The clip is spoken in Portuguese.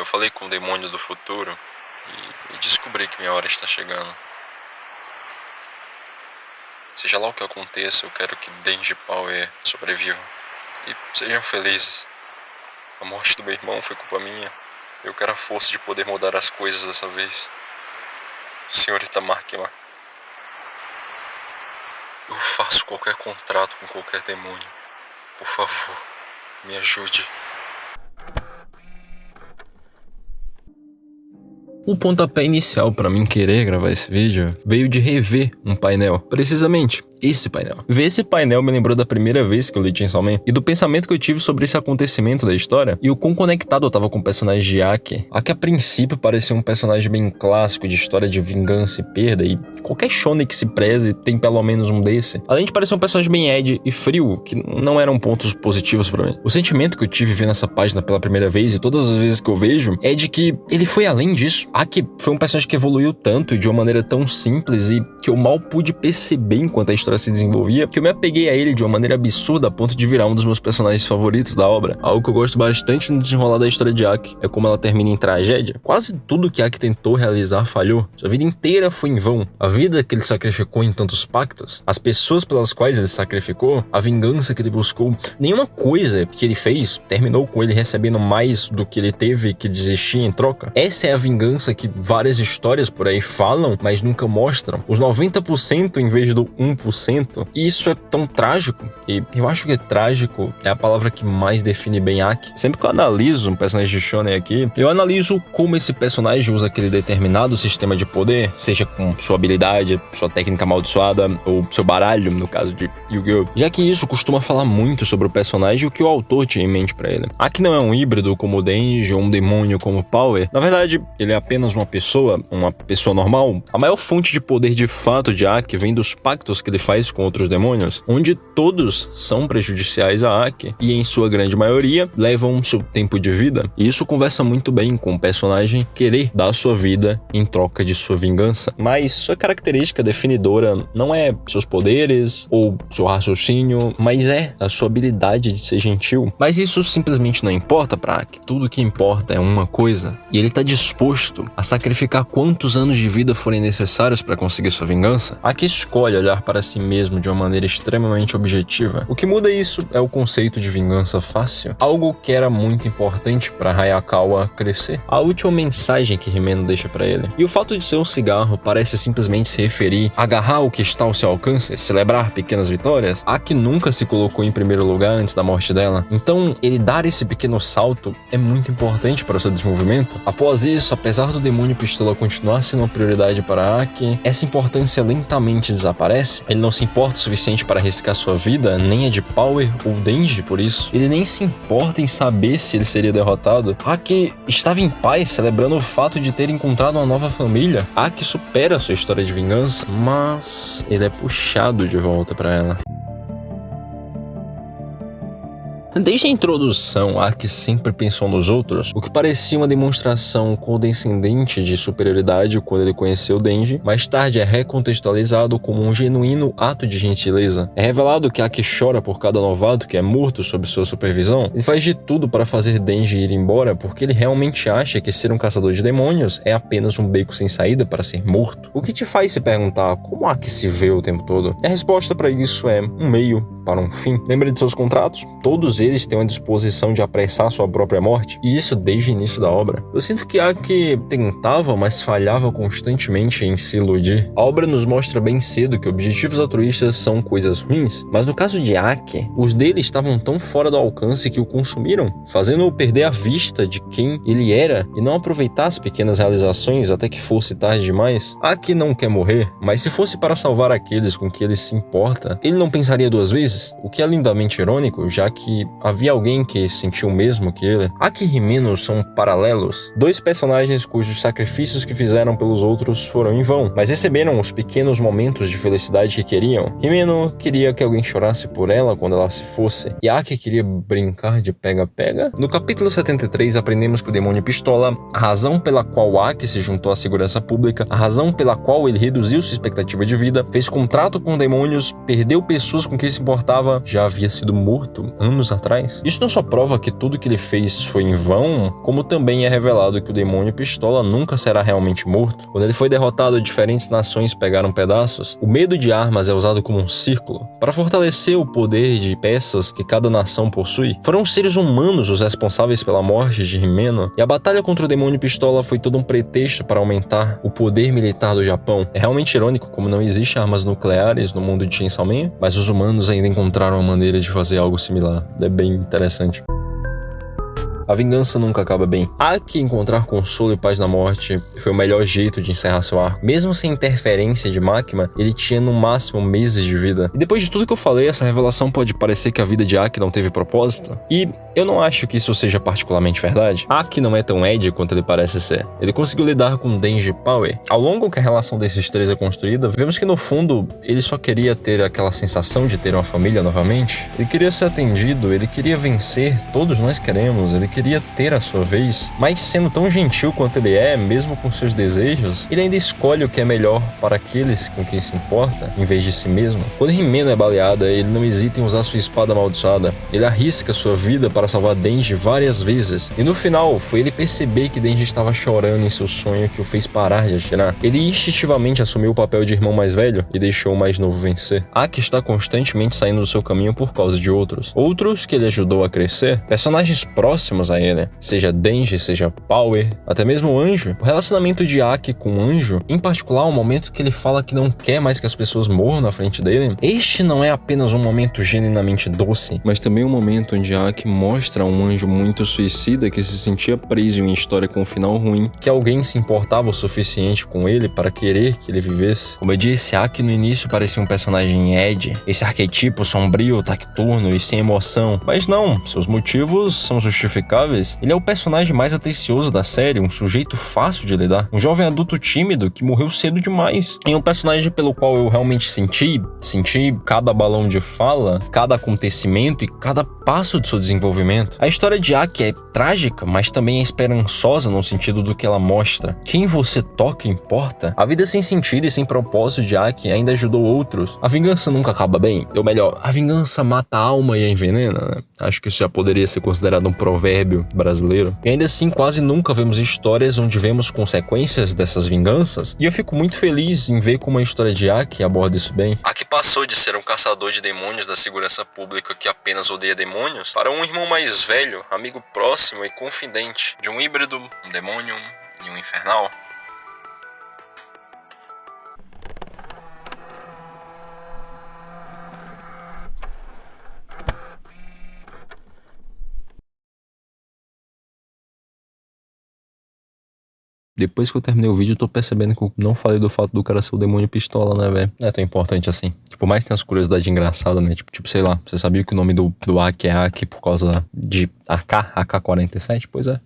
falei com o demônio do futuro e descobri que minha hora está chegando. Seja lá o que aconteça, eu quero que Denji e Power sobrevivam e sejam felizes. A morte do meu irmão foi culpa minha. Eu quero a força de poder mudar as coisas dessa vez. Senhorita Makima, eu faço qualquer contrato com qualquer demônio. Por favor, me ajude. O pontapé inicial para mim querer gravar esse vídeo veio de rever um painel, precisamente esse painel. Ver esse painel me lembrou da primeira vez que eu li Chainsaw Man e do pensamento que eu tive sobre esse acontecimento da história e o quão conectado eu tava com o personagem de Aki. Aki a princípio parecia um personagem bem clássico de história de vingança e perda, e qualquer shonen que se preze tem pelo menos um desse. Além de parecer um personagem bem ed e frio, que não eram pontos positivos pra mim. O sentimento que eu tive vendo essa página pela primeira vez e todas as vezes que eu vejo é de que ele foi além disso. Aki foi um personagem que evoluiu tanto e de uma maneira tão simples e que eu mal pude perceber enquanto a história se desenvolvia, que eu me apeguei a ele de uma maneira absurda a ponto de virar um dos meus personagens favoritos da obra. Algo que eu gosto bastante no desenrolar da história de Aki é como ela termina em tragédia. Quase tudo que Aki tentou realizar falhou. Sua vida inteira foi em vão. A vida que ele sacrificou em tantos pactos, as pessoas pelas quais ele sacrificou, a vingança que ele buscou, nenhuma coisa que ele fez terminou com ele recebendo mais do que ele teve que desistir em troca. Essa é a vingança que várias histórias por aí falam, mas nunca mostram. Os 90% em vez do 1%. E isso é tão trágico. E eu acho que trágico é a palavra que mais define bem Aki. Sempre que eu analiso um personagem de shonen aqui, eu analiso como esse personagem usa aquele determinado sistema de poder, seja com sua habilidade, sua técnica amaldiçoada ou seu baralho, no caso de Yu-Gi-Oh! Já que isso costuma falar muito sobre o personagem e o que o autor tinha em mente pra ele. Aki não é um híbrido como o Denji ou um demônio como o Power. Na verdade, ele é apenas uma pessoa normal. A maior fonte de poder de fato de Aki vem dos pactos que ele faz com outros demônios, onde todos são prejudiciais a Aki e em sua grande maioria levam seu tempo de vida. E isso conversa muito bem com o personagem querer dar sua vida em troca de sua vingança. Mas sua característica definidora não é seus poderes ou seu raciocínio, mas é a sua habilidade de ser gentil. Mas isso simplesmente não importa pra Aki. Tudo que importa é uma coisa, e ele tá disposto a sacrificar quantos anos de vida forem necessários para conseguir sua vingança. Aki escolhe olhar para si mesmo de uma maneira extremamente objetiva. O que muda isso é o conceito de vingança fácil, algo que era muito importante para Hayakawa crescer. A última mensagem que Himeno deixa para ele. E o fato de ser um cigarro parece simplesmente se referir a agarrar o que está ao seu alcance, celebrar pequenas vitórias. Aki nunca se colocou em primeiro lugar antes da morte dela. Então, ele dar esse pequeno salto é muito importante para o seu desenvolvimento. Após isso, apesar do demônio pistola continuar sendo uma prioridade para Aki, essa importância lentamente desaparece. Ele não se importa o suficiente para arriscar sua vida, nem a de Power ou Denji por isso. Ele nem se importa em saber se ele seria derrotado. Aki estava em paz, celebrando o fato de ter encontrado uma nova família. Aki supera sua história de vingança, mas ele é puxado de volta para ela. Desde a introdução, Aki sempre pensou nos outros, o que parecia uma demonstração condescendente de superioridade quando ele conheceu Denji. Mais tarde é recontextualizado como um genuíno ato de gentileza. É revelado que Aki chora por cada novato que é morto sob sua supervisão. Ele faz de tudo para fazer Denji ir embora porque ele realmente acha que ser um caçador de demônios é apenas um beco sem saída para ser morto. O que te faz se perguntar como Aki se vê o tempo todo? E a resposta para isso é um meio para um fim. Lembra de seus contratos? Todos eles têm uma disposição de apressar sua própria morte, e isso desde o início da obra. Eu sinto que Aki tentava, mas falhava constantemente em se iludir. A obra nos mostra bem cedo que objetivos altruístas são coisas ruins, mas no caso de Aki, os dele estavam tão fora do alcance que o consumiram, fazendo-o perder a vista de quem ele era e não aproveitar as pequenas realizações até que fosse tarde demais. Aki não quer morrer, mas se fosse para salvar aqueles com que ele se importa, ele não pensaria duas vezes, o que é lindamente irônico, já que havia alguém que sentiu o mesmo que ele. Aki e Himeno são paralelos, dois personagens cujos sacrifícios que fizeram pelos outros foram em vão, mas receberam os pequenos momentos de felicidade que queriam. Himeno queria que alguém chorasse por ela quando ela se fosse, e Aki queria brincar de pega-pega. No capítulo 73 aprendemos que o demônio pistola, a razão pela qual Aki se juntou à segurança pública, a razão pela qual ele reduziu sua expectativa de vida, fez contrato com demônios, perdeu pessoas com quem se importava importava já havia sido morto anos atrás. Isso não só prova que tudo que ele fez foi em vão, como também é revelado que o demônio pistola nunca será realmente morto. Quando ele foi derrotado, diferentes nações pegaram pedaços. O medo de armas é usado como um círculo para fortalecer o poder de peças que cada nação possui. Foram os seres humanos os responsáveis pela morte de Himeno, e a batalha contra o demônio pistola foi todo um pretexto para aumentar o poder militar do Japão. É realmente irônico como não existe armas nucleares no mundo de Chainsaw Man, mas os humanos ainda encontraram uma maneira de fazer algo similar. É bem interessante. A vingança nunca acaba bem. Aki encontrar consolo e paz na morte foi o melhor jeito de encerrar seu arco. Mesmo sem interferência de Makima, ele tinha no máximo meses de vida. E depois de tudo que eu falei, essa revelação pode parecer que a vida de Aki não teve propósito. E eu não acho que isso seja particularmente verdade. Aki não é tão Ed quanto ele parece ser. Ele conseguiu lidar com Denji e Power. Ao longo que a relação desses três é construída, vemos que no fundo ele só queria ter aquela sensação de ter uma família novamente. Ele queria ser atendido, ele queria vencer, todos nós queremos, ele queria ter a sua vez, mas sendo tão gentil quanto ele é, mesmo com seus desejos, ele ainda escolhe o que é melhor para aqueles com quem se importa, em vez de si mesmo. Quando Himeno é baleada, ele não hesita em usar sua espada amaldiçoada. Ele arrisca sua vida para salvar Denji várias vezes, e no final, foi ele perceber que Denji estava chorando em seu sonho que o fez parar de atirar. Ele instintivamente assumiu o papel de irmão mais velho e deixou o mais novo vencer. Aki está constantemente saindo do seu caminho por causa de outros que ele ajudou a crescer, personagens próximos a ele, seja Denji, seja Power, até mesmo o Anjo. O relacionamento de Aki com o Anjo, em particular o momento que ele fala que não quer mais que as pessoas morram na frente dele, este não é apenas um momento genuinamente doce, mas também um momento onde Aki mostra um Anjo muito suicida que se sentia preso em uma história com um final ruim, que alguém se importava o suficiente com ele para querer que ele vivesse. Como eu disse, Aki no início parecia um personagem Ed, esse arquetipo sombrio, taciturno e sem emoção, mas não, seus motivos são justificáveis. Ele é o personagem mais atencioso da série, um sujeito fácil de lidar, um jovem adulto tímido que morreu cedo demais, e um personagem pelo qual eu realmente senti cada balão de fala, cada acontecimento e cada passo de seu desenvolvimento. A história de Aki é trágica, mas também é esperançosa no sentido do que ela mostra. Quem você toca importa. A vida sem sentido e sem propósito de Aki ainda ajudou outros. A vingança nunca acaba bem, ou melhor, a vingança mata a alma e a envenena, né? Acho que isso já poderia ser considerado um provérbio brasileiro. E ainda assim, quase nunca vemos histórias onde vemos consequências dessas vinganças, e eu fico muito feliz em ver como a história de Aki aborda isso bem. Aki passou de ser um caçador de demônios da segurança pública que apenas odeia demônios, para um irmão mais velho, amigo próximo e confidente, de um híbrido, um demônio e um infernal. Depois que eu terminei o vídeo, eu tô percebendo que eu não falei do fato do cara ser o demônio pistola, né, velho? Não é tão importante assim. Tipo, mais tem as curiosidades engraçadas, né? Tipo, sei lá, você sabia que o nome do Aki é Aki por causa de AK-47? Pois é.